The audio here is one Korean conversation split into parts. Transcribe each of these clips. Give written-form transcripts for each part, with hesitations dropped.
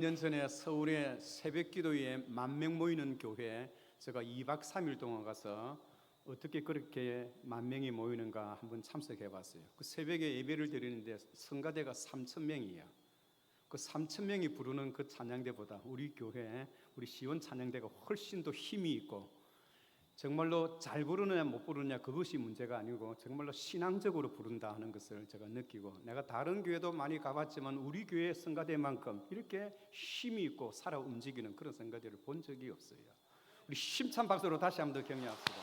년 전에 서울의 새벽기도에 10,000명 모이는 교회 제가 2박 3일 동안 가서 어떻게 그렇게 10,000명이 모이는가 한번 참석해 봤어요. 그 새벽에 예배를 드리는데 성가대가 3,000명이에요. 그 3,000명이 부르는 그 찬양대보다 우리 교회, 우리 시원 찬양대가 훨씬 더 힘이 있고, 정말로 잘 부르느냐 못 부르느냐 그것이 문제가 아니고 정말로 신앙적으로 부른다 하는 것을 제가 느끼고, 내가 다른 교회도 많이 가봤지만 우리 교회 성가대만큼 이렇게 힘이 있고 살아 움직이는 그런 성가대를 본 적이 없어요. 우리 힘찬 박수로 다시 한번 더 격려합시다.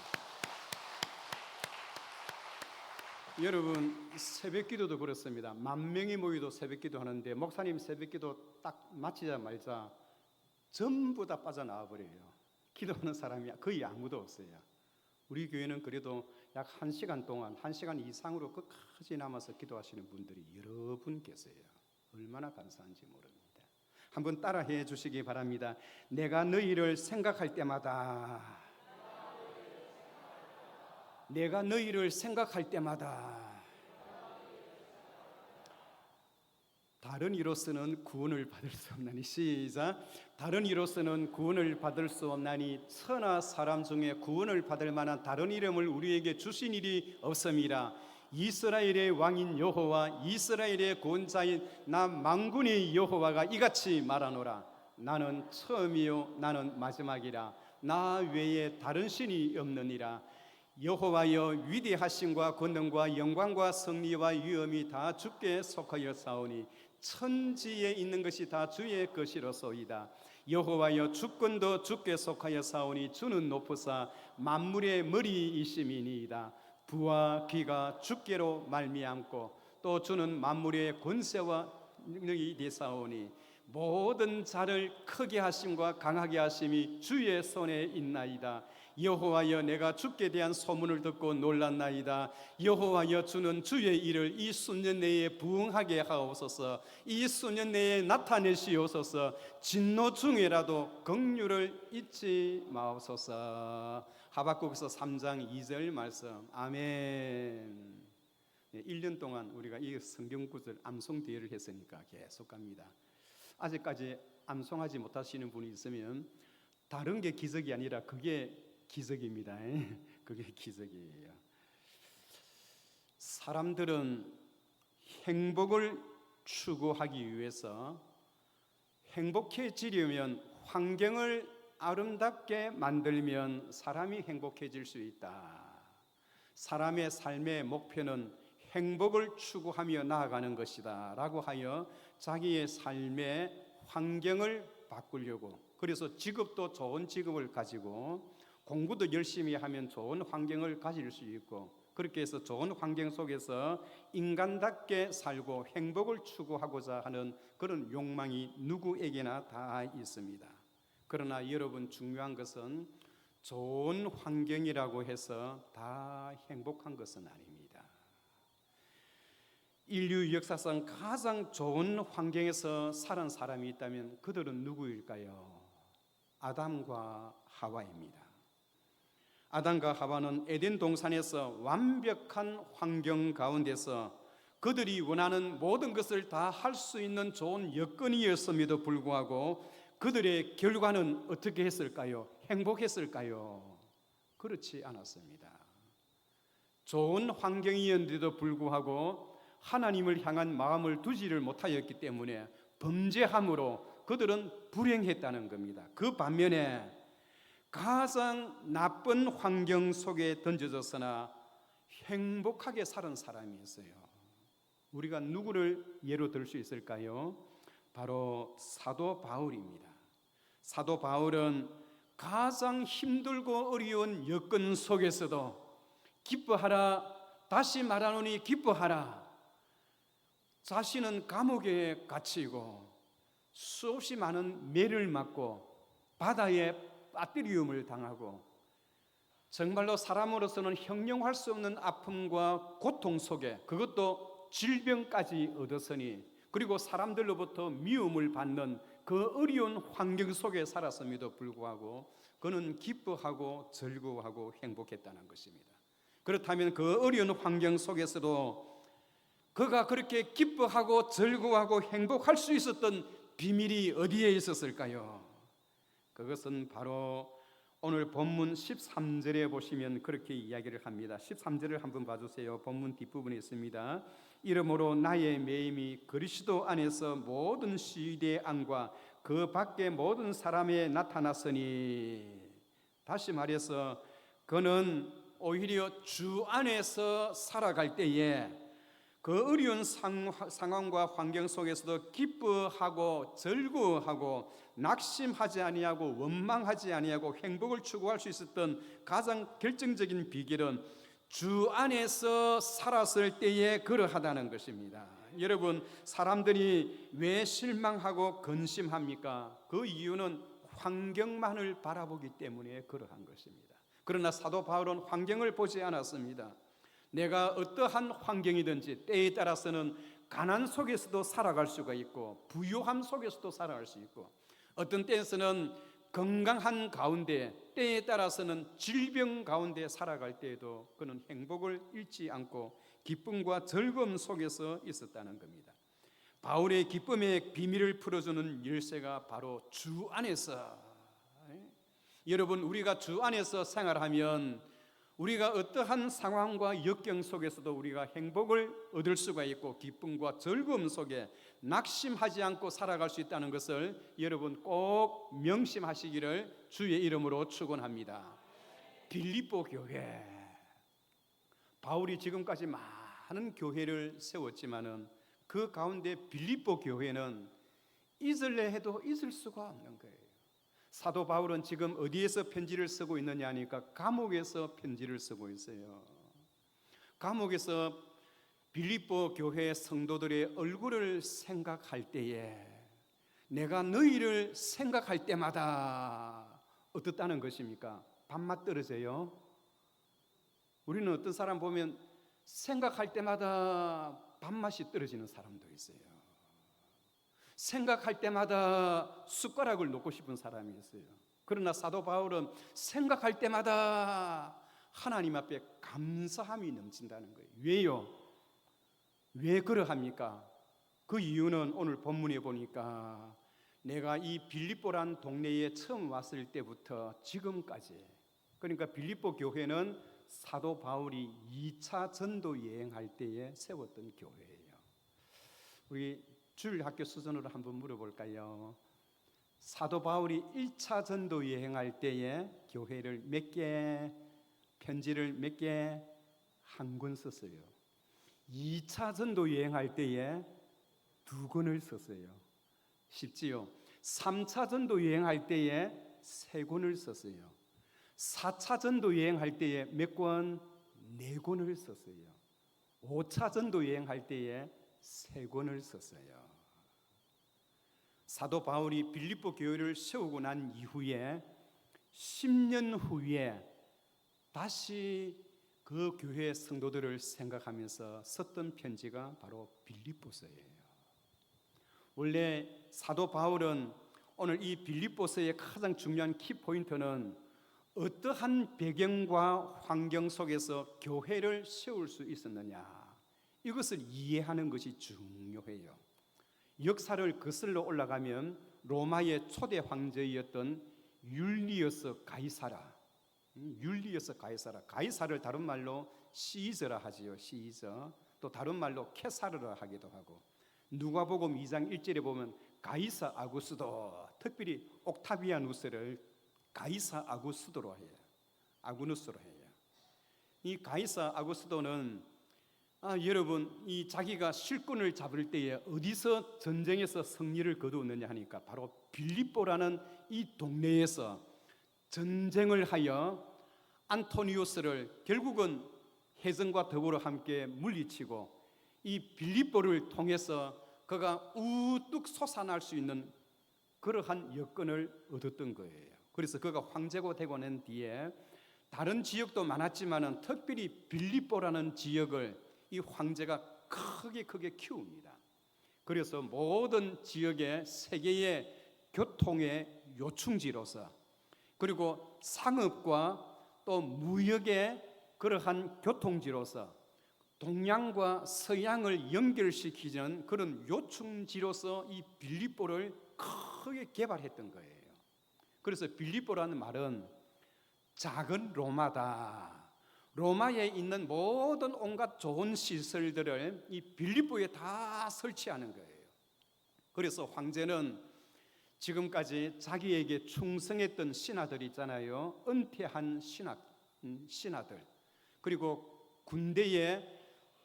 여러분, 새벽기도도 그렇습니다. 10,000명이 모이도 새벽기도 하는데 목사님 새벽기도 딱 마치자마자 전부 다 빠져나와 버려요. 기도하는 사람이 거의 아무도 없어요. 우리 교회는 그래도 약 1시간 동안, 1시간 이상으로 끝까지 남아서 기도하시는 분들이 여러 분 계세요. 얼마나 감사한지 모릅니다. 한번 따라해 주시기 바랍니다. 내가 너희를 생각할 때마다, 내가 너희를 생각할 때마다 다른 이로서는 구원을 받을 수 없나니, 시작. 다른 이로서는 구원을 받을 수 없나니 천하 사람 중에 구원을 받을 만한 다른 이름을 우리에게 주신 일이 없음이라. 이스라엘의 왕인 여호와, 이스라엘의 구원자인 나 만군의 여호와가 이같이 말하노라. 나는 처음이요 나는 마지막이라. 나 외에 다른 신이 없느니라. 여호와여, 위대하심과 권능과 영광과 승리와 위엄이 다 주께 속하였사오니 천지에 있는 것이 다 주의 것이로소이다. 여호와여, 주권도 주께 속하였사오니 주는 높으사 만물의 머리이심이니이다. 부와 귀가 주께로 말미암고 또 주는 만물의 권세와 능력이 되사오니 모든 자를 크게 하심과 강하게 하심이 주의 손에 있나이다. 여호와여, 내가 주께 대한 소문을 듣고 놀랐나이다. 여호와여, 주는 주의 일을 이 수년 내에 부응하게 하옵소서. 이 수년 내에 나타내시옵소서. 진노 중에라도 긍휼을 잊지 마옵소서. 하박국서 3장 2절 말씀. 아멘. 1년 동안 우리가 이 성경 구절 암송 대회를 했으니까 계속 갑니다. 아직까지 암송하지 못하시는 분이 있으면 다른 게 기적이 아니라 그게 기적입니다. 그게 기적이에요. 사람들은 행복을 추구하기 위해서 행복해지려면 환경을 아름답게 만들면 사람이 행복해질 수 있다. 사람의 삶의 목표는 행복을 추구하며 나아가는 것이다 라고 하여 자기의 삶의 환경을 바꾸려고, 그래서 직업도 좋은 직업을 가지고 공부도 열심히 하면 좋은 환경을 가질 수 있고, 그렇게 해서 좋은 환경 속에서 인간답게 살고 행복을 추구하고자 하는 그런 욕망이 누구에게나 다 있습니다. 그러나 여러분, 중요한 것은 좋은 환경이라고 해서 다 행복한 것은 아닙니다. 인류 역사상 가장 좋은 환경에서 살은 사람이 있다면 그들은 누구일까요? 아담과 하와입니다. 아담과 하와는 에덴 동산에서 완벽한 환경 가운데서 그들이 원하는 모든 것을 다 할 수 있는 좋은 여건이었음에도 불구하고 그들의 결과는 어떻게 했을까요? 행복했을까요? 그렇지 않았습니다. 좋은 환경이었는데도 불구하고 하나님을 향한 마음을 두지를 못하였기 때문에 범죄함으로 그들은 불행했다는 겁니다. 그 반면에 가장 나쁜 환경 속에 던져졌으나 행복하게 살은 사람이 있어요. 우리가 누구를 예로 들 수 있을까요? 바로 사도 바울입니다. 사도 바울은 가장 힘들고 어려운 여건 속에서도 기뻐하라, 다시 말하노니 기뻐하라. 자신은 감옥에 갇히고 수없이 많은 매를 맞고 바다에 빠뜨리움을 당하고 정말로 사람으로서는 형용할 수 없는 아픔과 고통 속에, 그것도 질병까지 얻었으니, 그리고 사람들로부터 미움을 받는 그 어려운 환경 속에 살았음에도 불구하고 그는 기뻐하고 즐거워하고 행복했다는 것입니다. 그렇다면 그 어려운 환경 속에서도 그가 그렇게 기뻐하고 즐거워하고 행복할 수 있었던 비밀이 어디에 있었을까요? 그것은 바로 오늘 본문 13절에 보시면 그렇게 이야기를 합니다. 13절을 한번 봐주세요. 본문 뒷부분에 있습니다. 이러므로 나의 매임이 그리스도 안에서 모든 시대의 안과 그 밖의 모든 사람에 나타났으니, 다시 말해서 그는 오히려 주 안에서 살아갈 때에 그 어려운 상황과 환경 속에서도 기뻐하고 즐거워하고 낙심하지 아니하고 원망하지 아니하고 행복을 추구할 수 있었던 가장 결정적인 비결은 주 안에서 살았을 때에 그러하다는 것입니다. 여러분, 사람들이 왜 실망하고 근심합니까? 그 이유는 환경만을 바라보기 때문에 그러한 것입니다. 그러나 사도 바울은 환경을 보지 않았습니다. 내가 어떠한 환경이든지 때에 따라서는 가난 속에서도 살아갈 수가 있고 부유함 속에서도 살아갈 수 있고, 어떤 때에서는 건강한 가운데, 때에 따라서는 질병 가운데 살아갈 때에도 그는 행복을 잃지 않고 기쁨과 즐거움 속에서 있었다는 겁니다. 바울의 기쁨의 비밀을 풀어주는 열쇠가 바로 주 안에서, 여러분, 우리가 주 안에서 생활하면 우리가 어떠한 상황과 역경 속에서도 우리가 행복을 얻을 수가 있고 기쁨과 즐거움 속에 낙심하지 않고 살아갈 수 있다는 것을 여러분 꼭 명심하시기를 주의 이름으로 축원합니다. 빌립보 교회, 바울이 지금까지 많은 교회를 세웠지만은 그 가운데 빌립보 교회는 잊을래 해도 잊을 수가 없는 거예요. 사도 바울은 지금 어디에서 편지를 쓰고 있느냐 하니까 감옥에서 편지를 쓰고 있어요. 감옥에서 빌립보 교회 성도들의 얼굴을 생각할 때에, 내가 너희를 생각할 때마다 어떻다는 것입니까? 밥맛 떨어져요. 우리는 어떤 사람 보면 생각할 때마다 밥맛이 떨어지는 사람도 있어요. 생각할 때마다 숟가락을 놓고 싶은 사람이 있어요. 그러나 사도 바울은 생각할 때마다 하나님 앞에 감사함이 넘친다는 거예요. 왜요? 왜 그러합니까? 그 이유는 오늘 본문에 보니까 내가 이 빌립보란 동네에 처음 왔을 때부터 지금까지, 그러니까 빌립보 교회는 사도 바울이 2차 전도 여행할 때에 세웠던 교회예요. 우리 주일학교 수준으로 한번 물어볼까요? 사도 바울이 1차 전도 여행할 때에 교회를 몇 개, 편지를 몇 개, 한 권 썼어요. 2차 전도 여행할 때에 2권을 썼어요. 쉽지요? 3차 전도 여행할 때에 3권을 썼어요. 4차 전도 여행할 때에 몇 권? 4권을 썼어요. 5차 전도 여행할 때에 3권을 썼어요. 사도 바울이 빌립보 교회를 세우고 난 이후에 10년 후에 다시 그 교회 성도들을 생각하면서 썼던 편지가 바로 빌립보서예요. 원래 사도 바울은 오늘 이 빌립보서의 가장 중요한 키포인트는 어떠한 배경과 환경 속에서 교회를 세울 수 있었느냐, 이것을 이해하는 것이 중요해요. 역사를 거슬러 올라가면 로마의 초대 황제였던 율리어스 가이사라, 가이사를 다른 말로 시저라 하지요. 시저. 또 다른 말로 케사르라 하기도 하고, 누가복음 2장 1절에 보면 가이사 아구스도, 특별히 옥타비아누스를 가이사 아구스도로 해요. 아구누스로 해요. 이 가이사 아구스도는 여러분, 이 자기가 실권을 잡을 때에 어디서 전쟁에서 승리를 거두었느냐 하니까 바로 빌립보라는 이 동네에서 전쟁을 하여 안토니우스를 결국은 해전과 더불어 함께 물리치고 이 빌립보를 통해서 그가 우뚝 솟아날 수 있는 그러한 여건을 얻었던 거예요. 그래서 그가 황제가 되고 난 뒤에 다른 지역도 많았지만은 특별히 빌립보라는 지역을 이 황제가 크게 키웁니다. 그래서 모든 지역의 세계의 교통의 요충지로서, 그리고 상업과 또 무역의 그러한 교통지로서, 동양과 서양을 연결시키는 그런 요충지로서 이 빌립보를 크게 개발했던 거예요. 그래서 빌립보라는 말은 작은 로마다. 로마에 있는 모든 온갖 좋은 시설들을 이 빌립보에 다 설치하는 거예요. 그래서 황제는 지금까지 자기에게 충성했던 신하들 있잖아요. 은퇴한 신하들, 그리고 군대에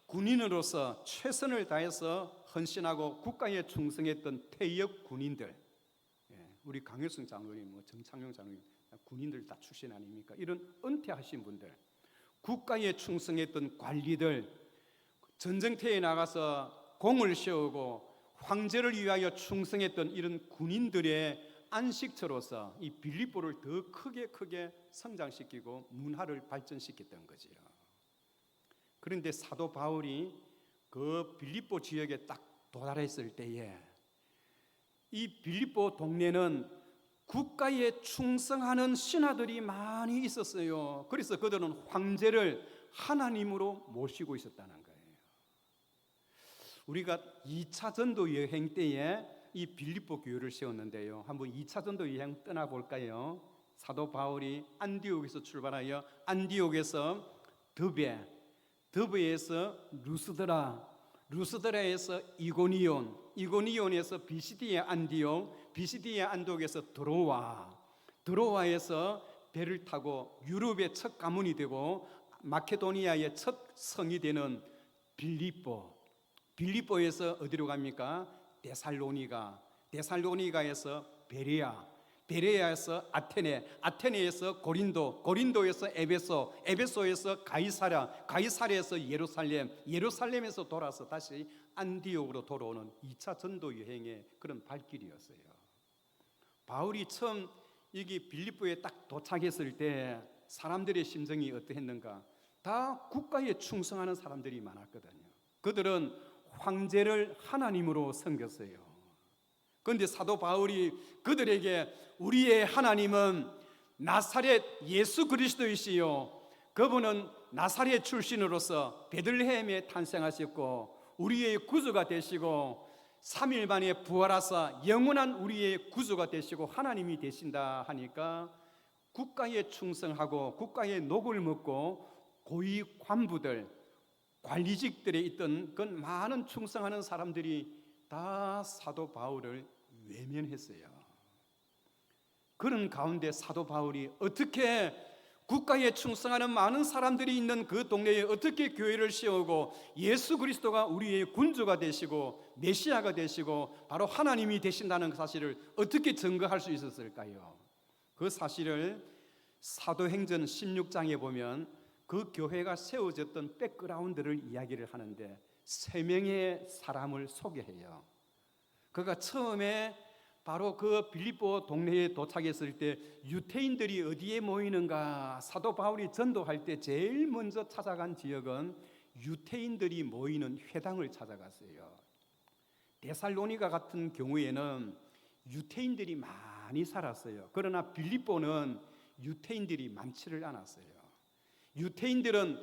군인으로서 최선을 다해서 헌신하고 국가에 충성했던 퇴역 군인들, 우리 강효승 장로님, 정창용 장로님 군인들 다 출신 아닙니까? 이런 은퇴하신 분들, 국가에 충성했던 관리들, 전쟁터에 나가서 공을 세우고 황제를 위하여 충성했던 이런 군인들의 안식처로서 이 빌립보를 더 크게 성장시키고 문화를 발전시켰던 거지요. 그런데 사도 바울이 그 빌립보 지역에 딱 도달했을 때에 이 빌립보 동네는 국가에 충성하는 신하들이 많이 있었어요. 그래서 그들은 황제를 하나님으로 모시고 있었다는 거예요. 우리가 2차 전도 여행 때에 이 빌립보 교회를 세웠는데요. 한번 2차 전도 여행 떠나볼까요? 사도 바울이 안디옥에서 출발하여 안디옥에서 드베에서 루스드라에서 이고니온에서 비시디의 안디옥, 비시디의 안디옥에서 드로아에서 배를 타고 유럽의 첫 가문이 되고 마케도니아의 첫 성이 되는 빌립보에서 어디로 갑니까? 데살로니가에서 베레아에서 아테네에서 고린도에서 에베소에서 가이사랴에서 예루살렘에서 돌아서 다시 안디옥으로 돌아오는 2차 전도 여행의 그런 발길이었어요. 바울이 처음 여기 빌립보에 딱 도착했을 때 사람들의 심정이 어떠했는가? 다 국가에 충성하는 사람들이 많았거든요. 그들은 황제를 하나님으로 섬겼어요. 그런데 사도 바울이 그들에게 우리의 하나님은 나사렛 예수 그리스도이시요, 그분은 나사렛 출신으로서 베들레헴에 탄생하셨고 우리의 구주가 되시고 3일 만에 부활하사 영원한 우리의 구주가 되시고 하나님이 되신다 하니까 국가에 충성하고 국가의 녹을 먹고 고위 관부들, 관리직들에 있던 그 많은 충성하는 사람들이 다 사도 바울을 외면했어요. 그런 가운데 사도 바울이 어떻게 국가에 충성하는 많은 사람들이 있는 그 동네에 어떻게 교회를 세우고 예수 그리스도가 우리의 군주가 되시고 메시아가 되시고 바로 하나님이 되신다는 사실을 어떻게 증거할 수 있었을까요? 그 사실을 사도행전 16장에 보면 그 교회가 세워졌던 백그라운드를 이야기를 하는데 3명의 사람을 소개해요. 그가 처음에 바로 그 빌립보 동네에 도착했을 때 유태인들이 어디에 모이는가? 사도 바울이 전도할 때 제일 먼저 찾아간 지역은 유태인들이 모이는 회당을 찾아갔어요. 데살로니가 같은 경우에는 유태인들이 많이 살았어요. 그러나 빌립보는 유태인들이 많지를 않았어요. 유태인들은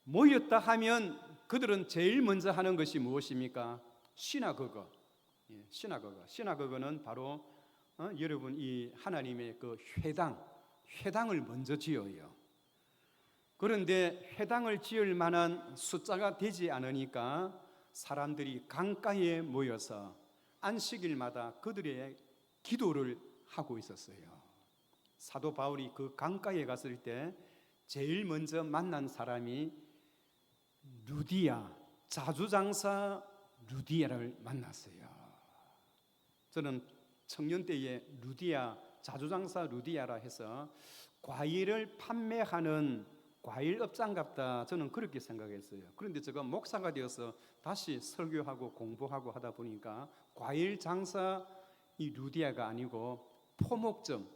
모였다 하면 그들은 제일 먼저 하는 것이 무엇입니까? 시나고거. 시나고거는 바로 여러분 이 하나님의 그 회당을 먼저 지어요. 그런데 회당을 지을 만한 숫자가 되지 않으니까 사람들이 강가에 모여서 안식일마다 그들의 기도를 하고 있었어요. 사도 바울이 그 강가에 갔을 때 제일 먼저 만난 사람이 루디아, 자주장사 루디아를 만났어요. 저는 청년 때에 자주장사 루디아라 해서 과일을 판매하는 과일업장 같다, 저는 그렇게 생각했어요. 그런데 제가 목사가 되어서 다시 설교하고 공부하고 하다 보니까 과일 장사 이 루디아가 아니고 포목점,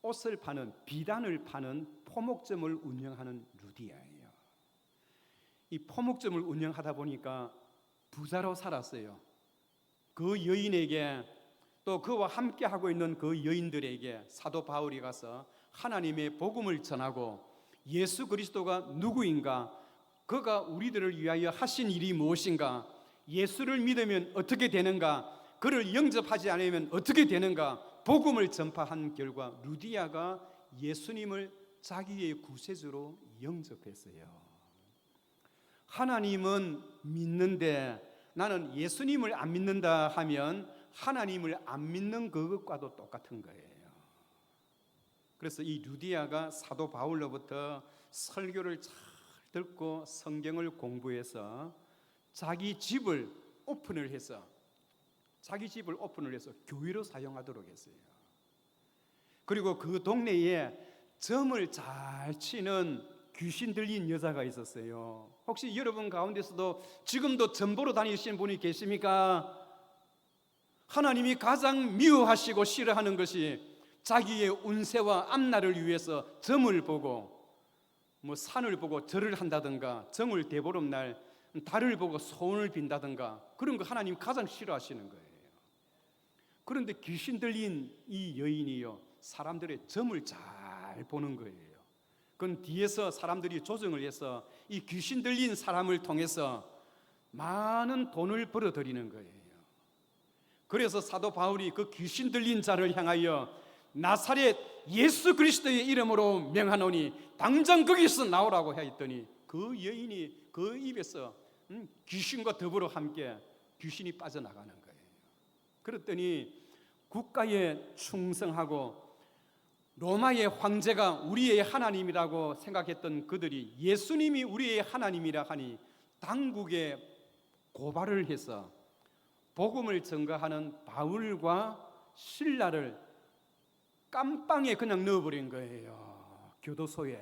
옷을 파는, 비단을 파는 포목점을 운영하는 루디아예요. 이 포목점을 운영하다 보니까 부자로 살았어요. 그 여인에게 또 그와 함께 하고 있는 그 여인들에게 사도 바울이 가서 하나님의 복음을 전하고 예수 그리스도가 누구인가, 그가 우리들을 위하여 하신 일이 무엇인가, 예수를 믿으면 어떻게 되는가, 그를 영접하지 않으면 어떻게 되는가? 복음을 전파한 결과 루디아가 예수님을 자기의 구세주로 영접했어요. 하나님은 믿는데 나는 예수님을 안 믿는다 하면 하나님을 안 믿는 그것과도 똑같은 거예요. 그래서 이 루디아가 사도 바울로부터 설교를 잘 듣고 성경을 공부해서 자기 집을 오픈을 해서 교회로 사용하도록 했어요. 그리고 그 동네에 점을 잘 치는 귀신 들린 여자가 있었어요. 혹시 여러분 가운데서도 지금도 점 보러 다니시는 분이 계십니까? 하나님이 가장 미워하시고 싫어하는 것이 자기의 운세와 앞날을 위해서 점을 보고 산을 보고 절을 한다든가, 정월 대보름날 달을 보고 소원을 빈다든가, 그런 거 하나님 가장 싫어하시는 거예요. 그런데 귀신 들린 이 여인이요, 사람들의 점을 잘 보는 거예요. 그건 뒤에서 사람들이 조정을 해서 이 귀신 들린 사람을 통해서 많은 돈을 벌어들이는 거예요. 그래서 사도 바울이 그 귀신 들린 자를 향하여 나사렛 예수 그리스도의 이름으로 명하노니 당장 거기서 나오라고 했더니 그 여인이 그 입에서 귀신과 더불어 함께 귀신이 빠져나가는 거예요. 그랬더니 국가에 충성하고 로마의 황제가 우리의 하나님이라고 생각했던 그들이 예수님이 우리의 하나님이라 하니 당국에 고발을 해서 복음을 전가하는 바울과 실라를 깜빵에 그냥 넣어버린 거예요. 교도소에.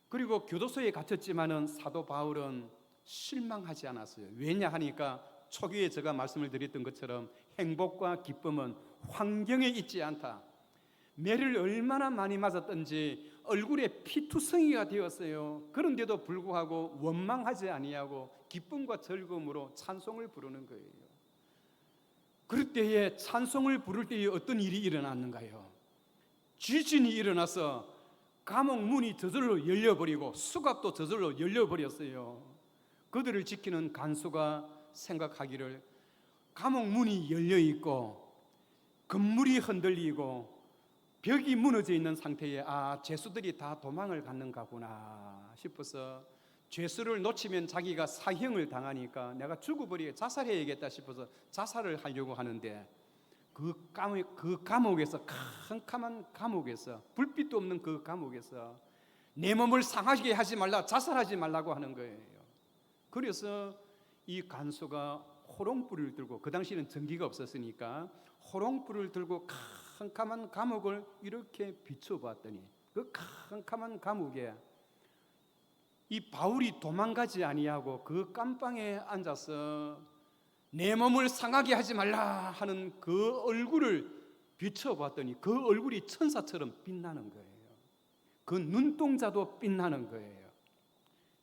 그리고 교도소에 갇혔지만은 사도 바울은 실망하지 않았어요. 왜냐 하니까 초기에 제가 말씀을 드렸던 것처럼 행복과 기쁨은 환경에 있지 않다. 매를 얼마나 많이 맞았던지 얼굴에 피투성이가 되었어요. 그런데도 불구하고 원망하지 아니하고 기쁨과 즐거움으로 찬송을 부르는 거예요. 그럴 때에 찬송을 부를 때에 어떤 일이 일어났는가요? 지진이 일어나서 감옥 문이 저절로 열려버리고 수갑도 저절로 열려버렸어요. 그들을 지키는 간수가 생각하기를 감옥 문이 열려있고 건물이 흔들리고 벽이 무너져 있는 상태에 죄수들이 다 도망을 갔는가구나 싶어서 죄수를 놓치면 자기가 사형을 당하니까 내가 죽어버리게 자살해야겠다 싶어서 자살을 하려고 하는데 그 감옥에서 캄캄한 감옥에서 불빛도 없는 그 감옥에서 내 몸을 상하게 하지 말라, 자살하지 말라고 하는 거예요. 그래서 이 간수가 호롱불을 들고, 그 당시에는 전기가 없었으니까 호롱불을 들고 캄캄한 감옥을 이렇게 비춰봤더니 그 캄캄한 감옥에 이 바울이 도망가지 아니하고 그 깜방에 앉아서 내 몸을 상하게 하지 말라 하는 그 얼굴을 비춰봤더니 그 얼굴이 천사처럼 빛나는 거예요. 그 눈동자도 빛나는 거예요.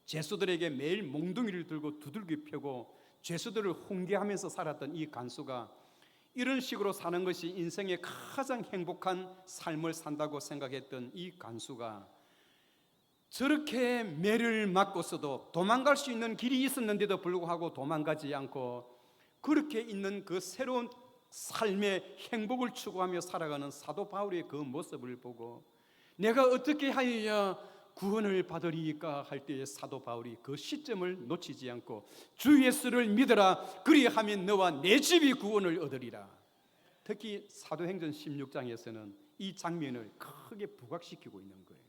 죄수들에게 매일 몽둥이를 들고 두들겨 펴고 죄수들을 훈계하면서 살았던 이 간수가 이런 식으로 사는 것이 인생의 가장 행복한 삶을 산다고 생각했던 이 간수가 저렇게 매를 맞고서도 도망갈 수 있는 길이 있었는데도 불구하고 도망가지 않고 그렇게 있는 그 새로운 삶의 행복을 추구하며 살아가는 사도 바울의 그 모습을 보고 내가 어떻게 하여야 구원을 받으리까 할 때에 사도 바울이 그 시점을 놓치지 않고 주 예수를 믿어라, 그리하면 너와 내 집이 구원을 얻으리라. 특히 사도행전 16장에서는 이 장면을 크게 부각시키고 있는 거예요.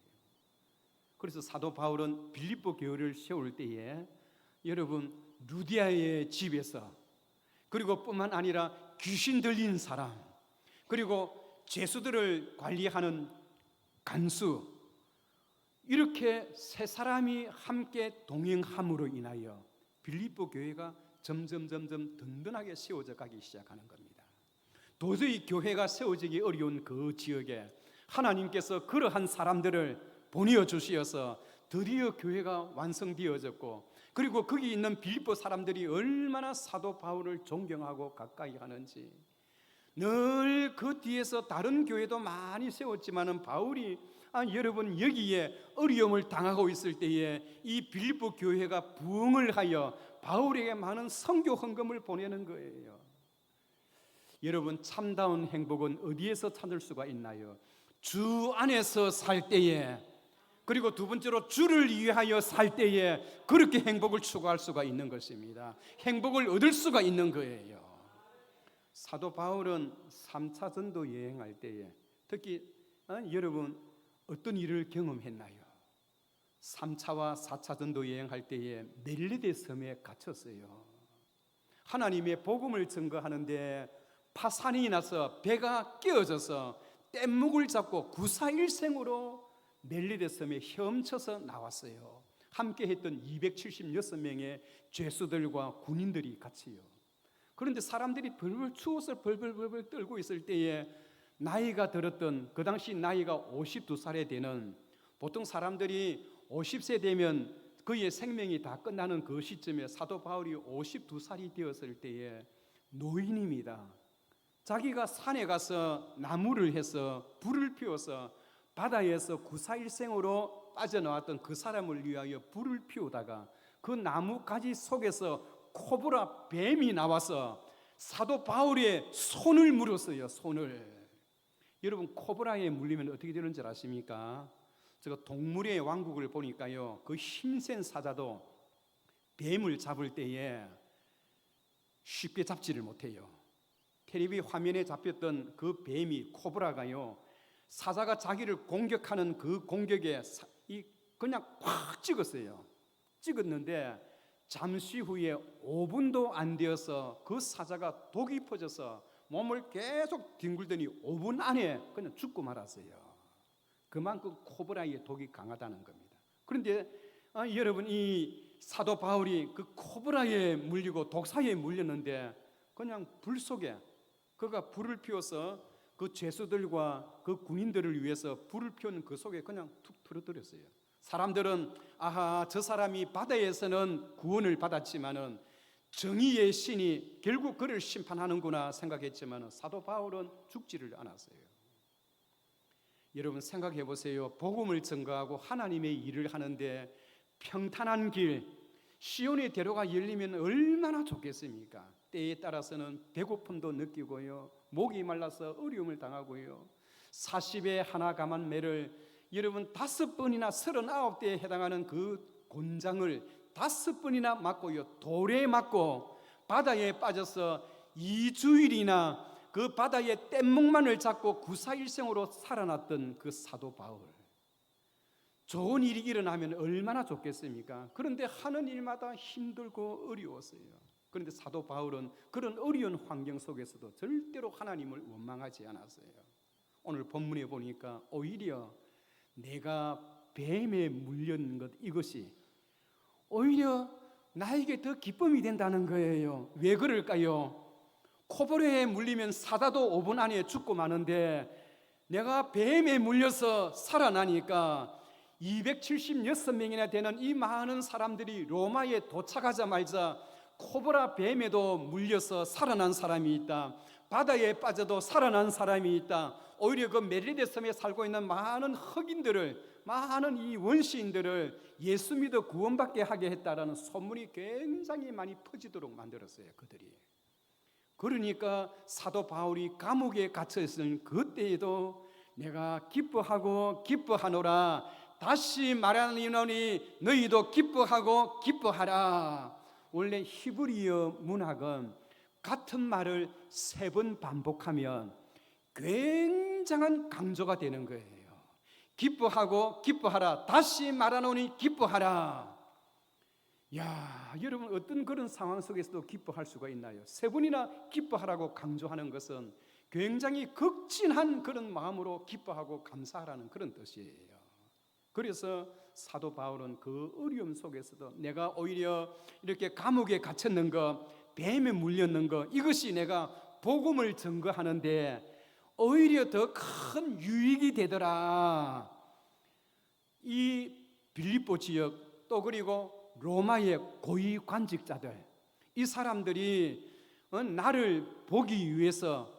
그래서 사도 바울은 빌립보 교회를 세울 때에 여러분 루디아의 집에서, 그리고 뿐만 아니라 귀신 들린 사람, 그리고 죄수들을 관리하는 간수, 이렇게 세 사람이 함께 동행함으로 인하여 빌립보 교회가 점점 든든하게 세워져 가기 시작하는 겁니다. 도저히 교회가 세워지기 어려운 그 지역에 하나님께서 그러한 사람들을 보내어 주시어서 드디어 교회가 완성되어졌고, 그리고 거기 있는 빌립보 사람들이 얼마나 사도 바울을 존경하고 가까이 하는지, 늘 그 뒤에서 다른 교회도 많이 세웠지만은 바울이 여러분 여기에 어려움을 당하고 있을 때에 이 빌립보 교회가 부흥을 하여 바울에게 많은 선교 헌금을 보내는 거예요. 여러분, 참다운 행복은 어디에서 찾을 수가 있나요? 주 안에서 살 때에, 그리고 두 번째로 주를 위하여 살 때에 그렇게 행복을 추구할 수가 있는 것입니다. 행복을 얻을 수가 있는 거예요. 사도 바울은 3차 전도 여행할 때에 특히 여러분 어떤 일을 경험했나요? 3차와 4차 전도 여행할 때에 멜리데 섬에 갇혔어요. 하나님의 복음을 증거하는데 파산이 나서 배가 깨어져서 뗏목을 잡고 구사일생으로 멜리데 섬에 헤엄쳐서 나왔어요. 함께 했던 276명의 죄수들과 군인들이 같이요. 그런데 사람들이 벌벌 추워서 벌벌 떨고 있을 때에 나이가 들었던, 그 당시 나이가 52살에 되는, 보통 사람들이 50세 되면 그의 생명이 다 끝나는 그 시점에 사도 바울이 52살이 되었을 때에 노인입니다. 자기가 산에 가서 나무를 해서 불을 피워서 바다에서 구사일생으로 빠져나왔던 그 사람을 위하여 불을 피우다가 그 나무 가지 속에서 코브라 뱀이 나와서 사도 바울의 손을 물었어요. 손을. 여러분, 코브라에 물리면 어떻게 되는 줄 아십니까? 제가 동물의 왕국을 보니까요, 그 힘센 사자도 뱀을 잡을 때에 쉽게 잡지를 못해요. 텔레비 화면에 잡혔던 그 뱀이, 코브라가요, 사자가 자기를 공격하는 그 공격에 그냥 꽉 찍었어요. 찍었는데 잠시 후에 5분도 안 되어서 그 사자가 독이 퍼져서 몸을 계속 뒹굴더니 5분 안에 그냥 죽고 말았어요. 그만큼 코브라의 독이 강하다는 겁니다. 그런데 여러분, 이 사도 바울이 그 코브라에 물리고 독사에 물렸는데 그냥 불 속에 그가 불을 피워서 그 죄수들과 그 군인들을 위해서 불을 피우는 그 속에 그냥 툭 틀어뜨렸어요. 사람들은 아하, 저 사람이 바다에서는 구원을 받았지만은 정의의 신이 결국 그를 심판하는구나 생각했지만은 사도 바울은 죽지를 않았어요. 여러분, 생각해 보세요. 복음을 증거하고 하나님의 일을 하는데 평탄한 길, 시온의 대로가 열리면 얼마나 좋겠습니까? 때에 따라서는 배고픔도 느끼고요, 목이 말라서 어려움을 당하고요, 40에 하나 감한 매를 여러분 5번이나 39대에 해당하는 그 곤장을 5번이나 맞고요, 돌에 맞고 바다에 빠져서 2주일이나 그 바다의 뗏목만을 잡고 구사일생으로 살아났던 그 사도 바울, 좋은 일이 일어나면 얼마나 좋겠습니까? 그런데 하는 일마다 힘들고 어려웠어요. 그런데 사도 바울은 그런 어려운 환경 속에서도 절대로 하나님을 원망하지 않았어요. 오늘 본문에 보니까 오히려 내가 뱀에 물린 것, 이것이 오히려 나에게 더 기쁨이 된다는 거예요. 왜 그럴까요? 코브라에 물리면 사자도 5분 안에 죽고 마는데 내가 뱀에 물려서 살아나니까 276명이나 되는 이 많은 사람들이 로마에 도착하자마자 코브라 뱀에도 물려서 살아난 사람이 있다, 바다에 빠져도 살아난 사람이 있다, 오히려 그 멜리데 섬에 살고 있는 많은 흑인들을, 많은 이 원시인들을 예수 믿어 구원받게 하게 했다라는 소문이 굉장히 많이 퍼지도록 만들었어요, 그들이. 그러니까 사도 바울이 감옥에 갇혀 있을 그때에도 내가 기뻐하고 기뻐하노라, 다시 말하노니 너희도 기뻐하고 기뻐하라. 원래 히브리어 문학은 같은 말을 3번 반복하면 굉장한 강조가 되는 거예요. 기뻐하고 기뻐하라, 다시 말하노니 기뻐하라. 야, 여러분, 어떤 그런 상황 속에서도 기뻐할 수가 있나요? 3번이나 기뻐하라고 강조하는 것은 굉장히 극진한 그런 마음으로 기뻐하고 감사하라는 그런 뜻이에요. 그래서 사도 바울은 그 어려움 속에서도 내가 오히려 이렇게 감옥에 갇혔는 것, 뱀에 물렸는 것, 이것이 내가 복음을 증거하는데 오히려 더 큰 유익이 되더라. 이 빌립보 지역, 또 그리고 로마의 고위 관직자들, 이 사람들이 나를 보기 위해서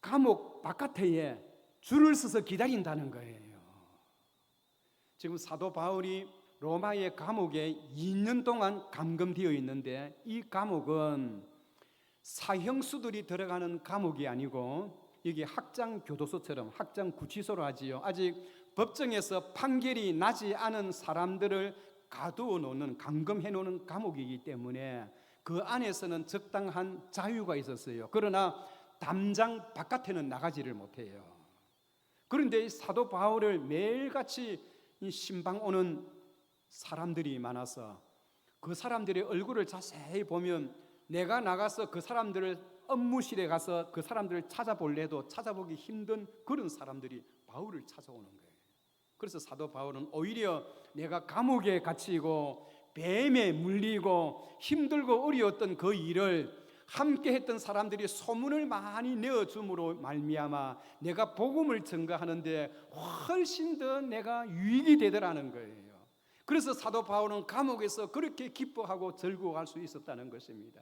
감옥 바깥에 줄을 서서 기다린다는 거예요. 지금 사도 바울이 로마의 감옥에 2년 동안 감금되어 있는데, 이 감옥은 사형수들이 들어가는 감옥이 아니고 여기 학장 교도소처럼 학장 구치소로 하지요. 아직 법정에서 판결이 나지 않은 사람들을 가두어 놓는, 감금해 놓는 감옥이기 때문에 그 안에서는 적당한 자유가 있었어요. 그러나 담장 바깥에는 나가지를 못해요. 그런데 이 사도 바울을 매일같이 이 신방 오는 사람들이 많아서 그 사람들의 얼굴을 자세히 보면 내가 나가서 그 사람들을 업무실에 가서 그 사람들을 찾아볼래 해도 찾아보기 힘든 그런 사람들이 바울을 찾아오는 거예요. 그래서 사도 바울은 오히려 내가 감옥에 갇히고 뱀에 물리고 힘들고 어려웠던 그 일을 함께 했던 사람들이 소문을 많이 내어줌으로 말미암아 내가 복음을 전가하는데 훨씬 더 내가 유익이 되더라는 거예요. 그래서 사도 바울은 감옥에서 그렇게 기뻐하고 즐거워할 수 있었다는 것입니다.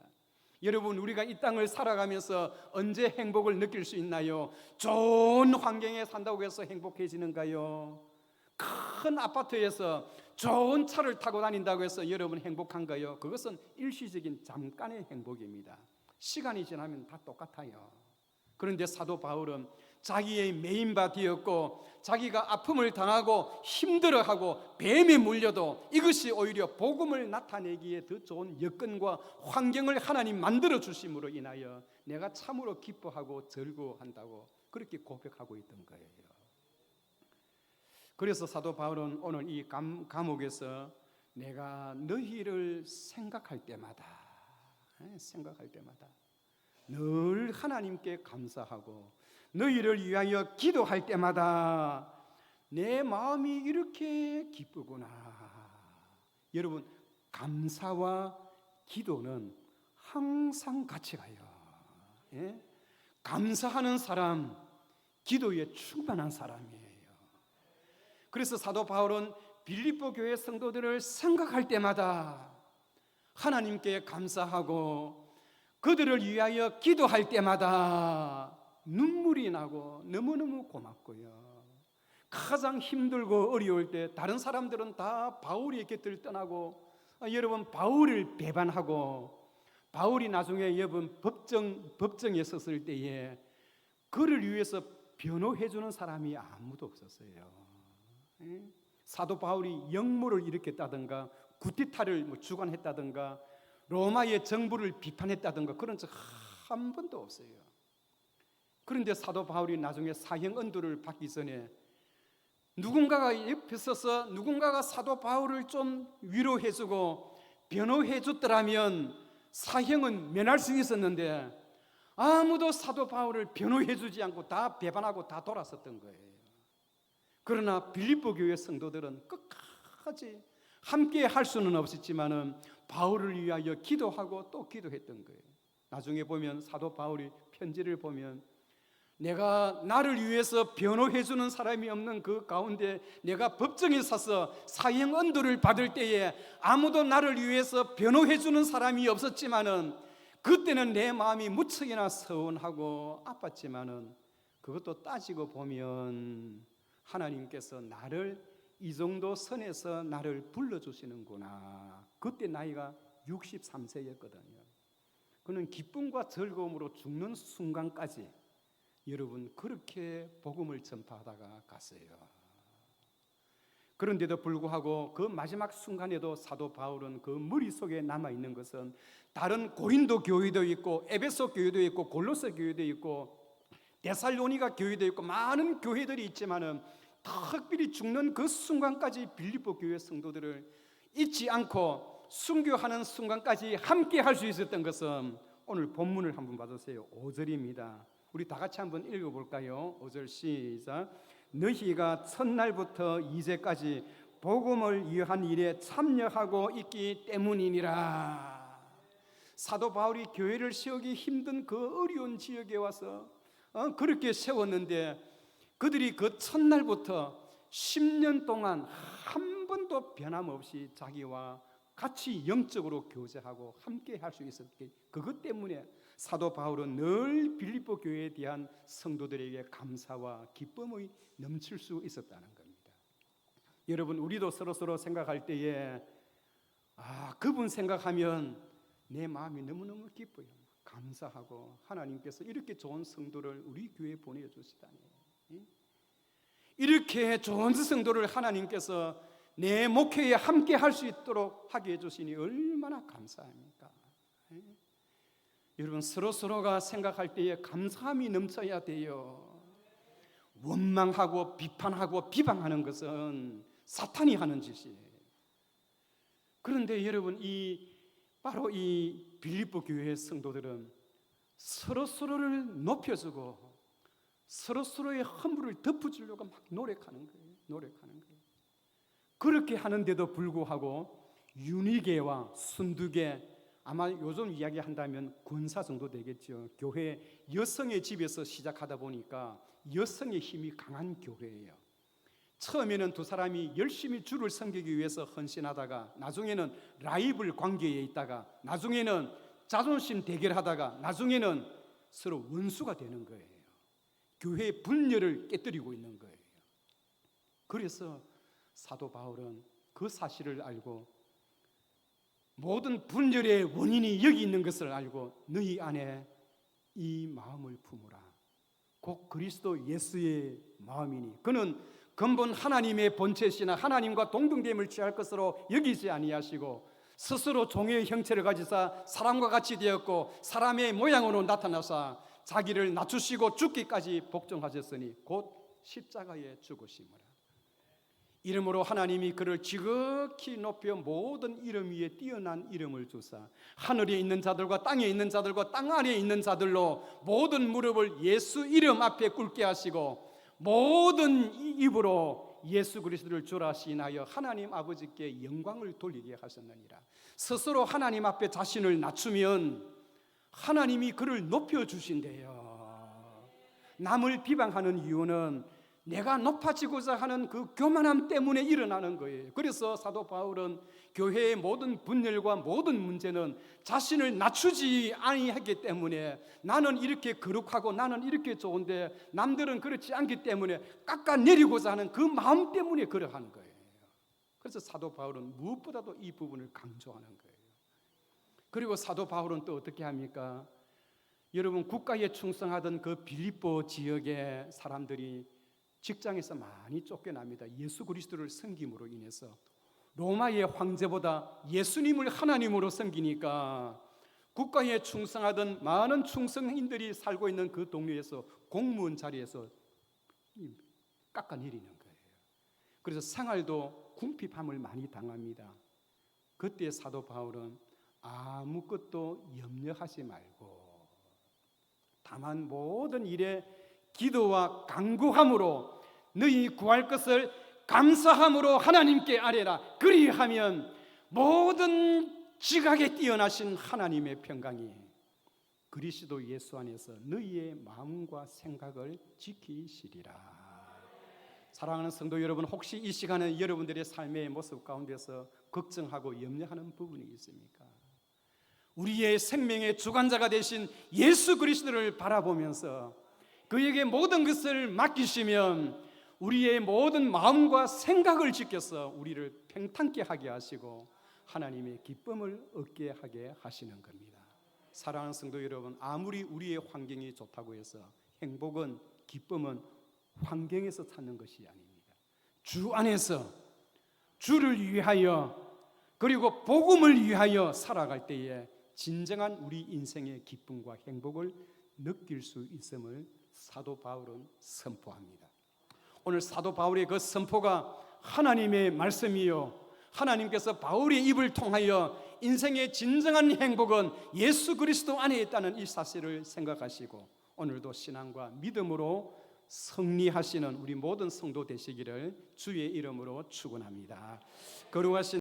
여러분, 우리가 이 땅을 살아가면서 언제 행복을 느낄 수 있나요? 좋은 환경에 산다고 해서 행복해지는가요? 큰 아파트에서 좋은 차를 타고 다닌다고 해서 여러분 행복한가요? 그것은 일시적인 잠깐의 행복입니다. 시간이 지나면 다 똑같아요. 그런데 사도 바울은 자기의 메인바 되었고 자기가 아픔을 당하고 힘들어하고 뱀에 물려도 이것이 오히려 복음을 나타내기에 더 좋은 여건과 환경을 하나님 만들어 주심으로 인하여 내가 참으로 기뻐하고 즐거워한다고 그렇게 고백하고 있던 거예요. 그래서 사도 바울은 오늘 이 감옥에서 내가 너희를 생각할 때마다 늘 하나님께 감사하고 너희를 위하여 기도할 때마다 내 마음이 이렇게 기쁘구나. 여러분, 감사와 기도는 항상 같이 가요. 예? 감사하는 사람, 기도에 충만한 사람이에요. 그래서 사도 바울은 빌립보 교회 성도들을 생각할 때마다 하나님께 감사하고 그들을 위하여 기도할 때마다 눈물이 나고 너무너무 고맙고요. 가장 힘들고 어려울 때 다른 사람들은 다 바울의 곁을 떠나고 여러분 바울을 배반하고 바울이 나중에 여러분 법정에 섰을 때에 그를 위해서 변호해 주는 사람이 아무도 없었어요. 사도 바울이 역모를 일으켰다든가 구티타를 주관했다든가 로마의 정부를 비판했다든가 그런 적 한 번도 없어요. 그런데 사도 바울이 나중에 사형 언도를 받기 전에 누군가가 옆에 서서 누군가가 사도 바울을 좀 위로해주고 변호해줬더라면 사형은 면할 수 있었는데 아무도 사도 바울을 변호해주지 않고 다 배반하고 다 돌아섰던 거예요. 그러나 빌립보 교회 성도들은 끝까지 함께 할 수는 없었지만은 바울을 위하여 기도하고 또 기도했던 거예요. 나중에 보면 사도 바울이 편지를 보면 내가 나를 위해서 변호해 주는 사람이 없는 그 가운데 내가 법정에 서서 사형 언도를 받을 때에 아무도 나를 위해서 변호해 주는 사람이 없었지만은 그때는 내 마음이 무척이나 서운하고 아팠지만은 그것도 따지고 보면 하나님께서 나를 이 정도 선에서 나를 불러주시는구나. 그때 나이가 63세였거든요. 그는 기쁨과 즐거움으로 죽는 순간까지 여러분 그렇게 복음을 전파하다가 갔어요. 그런데도 불구하고 그 마지막 순간에도 사도 바울은 그 머릿속에 남아있는 것은 다른 고린도 교회도 있고 에베소 교회도 있고 골로새 교회도 있고 데살로니가 교회도 있고 많은 교회들이 있지만은 특별히 죽는 그 순간까지 빌립보 교회 성도들을 잊지 않고 순교하는 순간까지 함께 할 수 있었던 것은 오늘 본문을 한번 봐주세요. 5절입니다. 우리 다 같이 한번 읽어볼까요? 5절 시작. 너희가 첫날부터 이제까지 복음을 위한 일에 참여하고 있기 때문이니라. 사도 바울이 교회를 세우기 힘든 그 어려운 지역에 와서 그렇게 세웠는데 그들이 그 첫날부터 10년 동안 한 번도 변함없이 자기와 같이 영적으로 교제하고 함께 할 수 있었기 그것 때문에 사도 바울은 늘 빌립보 교회에 대한 성도들에게 감사와 기쁨이 넘칠 수 있었다는 겁니다. 여러분, 우리도 서로 생각할 때에 그분 생각하면 내 마음이 너무너무 기뻐요. 감사하고, 하나님께서 이렇게 좋은 성도를 우리 교회에 보내주시다니, 이렇게 좋은 성도를 하나님께서 내 목회에 함께 할 수 있도록 하게 해주시니 얼마나 감사합니까? 여러분, 서로가 생각할 때에 감사함이 넘쳐야 돼요. 원망하고 비판하고 비방하는 것은 사탄이 하는 짓이에요. 그런데 여러분, 바로 이 빌립보 교회의 성도들은 서로를 높여주고 서로의 허물을 덮어주려고 막 노력하는 거예요. 그렇게 하는데도 불구하고 윤희계와 순두계, 아마 요즘 이야기한다면 권사 정도 되겠죠. 교회 여성의 집에서 시작하다 보니까 여성의 힘이 강한 교회예요. 처음에는 두 사람이 열심히 주를 섬기기 위해서 헌신하다가, 나중에는 라이벌 관계에 있다가, 나중에는 자존심 대결하다가, 나중에는 서로 원수가 되는 거예요. 교회의 분열을 깨뜨리고 있는 거예요. 그래서 사도 바울은 그 사실을 알고, 모든 분열의 원인이 여기 있는 것을 알고, 너희 안에 이 마음을 품으라. 곧 그리스도 예수의 마음이니 그는 근본 하나님의 본체시나 하나님과 동등됨을 취할 것으로 여기지 아니하시고, 스스로 종의 형체를 가지사 사람과 같이 되었고 사람의 모양으로 나타나사 자기를 낮추시고 죽기까지 복종하셨으니 곧 십자가에 죽으심이라. 이름으로 하나님이 그를 지극히 높여 모든 이름 위에 뛰어난 이름을 주사 하늘에 있는 자들과 땅에 있는 자들과 땅 아래에 있는 자들로 모든 무릎을 예수 이름 앞에 꿇게 하시고 모든 입으로 예수 그리스도를 주라 시인하여 하나님 아버지께 영광을 돌리게 하셨느니라. 스스로 하나님 앞에 자신을 낮추면 하나님이 그를 높여주신대요. 남을 비방하는 이유는 내가 높아지고자 하는 그 교만함 때문에 일어나는 거예요. 그래서 사도 바울은 교회의 모든 분열과 모든 문제는 자신을 낮추지 아니했기 때문에, 나는 이렇게 거룩하고 나는 이렇게 좋은데 남들은 그렇지 않기 때문에 깎아내리고자 하는 그 마음 때문에 그러하는 거예요. 그래서 사도 바울은 무엇보다도 이 부분을 강조하는 거예요. 그리고 사도 바울은 또 어떻게 합니까? 여러분, 국가에 충성하던 그 빌립보 지역의 사람들이 직장에서 많이 쫓겨납니다. 예수 그리스도를 섬김으로 인해서. 로마의 황제보다 예수님을 하나님으로 섬기니까 국가에 충성하던 많은 충성인들이 살고 있는 그 동네에서 공무원 자리에서 깎아내리는 거예요. 그래서 생활도 궁핍함을 많이 당합니다. 그때 사도 바울은 아무것도 염려하지 말고 다만 모든 일에 기도와 간구함으로 너희 구할 것을 감사함으로 하나님께 아뢰라. 그리하면 모든 지각에 뛰어나신 하나님의 평강이 그리스도 예수 안에서 너희의 마음과 생각을 지키시리라. 사랑하는 성도 여러분, 혹시 이 시간에 여러분들의 삶의 모습 가운데서 걱정하고 염려하는 부분이 있습니까? 우리의 생명의 주관자가 되신 예수 그리스도를 바라보면서 그에게 모든 것을 맡기시면 우리의 모든 마음과 생각을 지켜서 우리를 평탄케 하게 하시고 하나님의 기쁨을 얻게 하게 하시는 겁니다. 사랑하는 성도 여러분, 아무리 우리의 환경이 좋다고 해서 행복은, 기쁨은 환경에서 찾는 것이 아닙니다. 주 안에서 주를 위하여 그리고 복음을 위하여 살아갈 때에 진정한 우리 인생의 기쁨과 행복을 느낄 수 있음을 사도 바울은 선포합니다. 오늘 사도 바울의 그 선포가 하나님의 말씀이요, 하나님께서 바울의 입을 통하여 인생의 진정한 행복은 예수 그리스도 안에 있다는 이 사실을 생각하시고 오늘도 신앙과 믿음으로 승리하시는 우리 모든 성도 되시기를 주의 이름으로 축원합니다. 거룩하신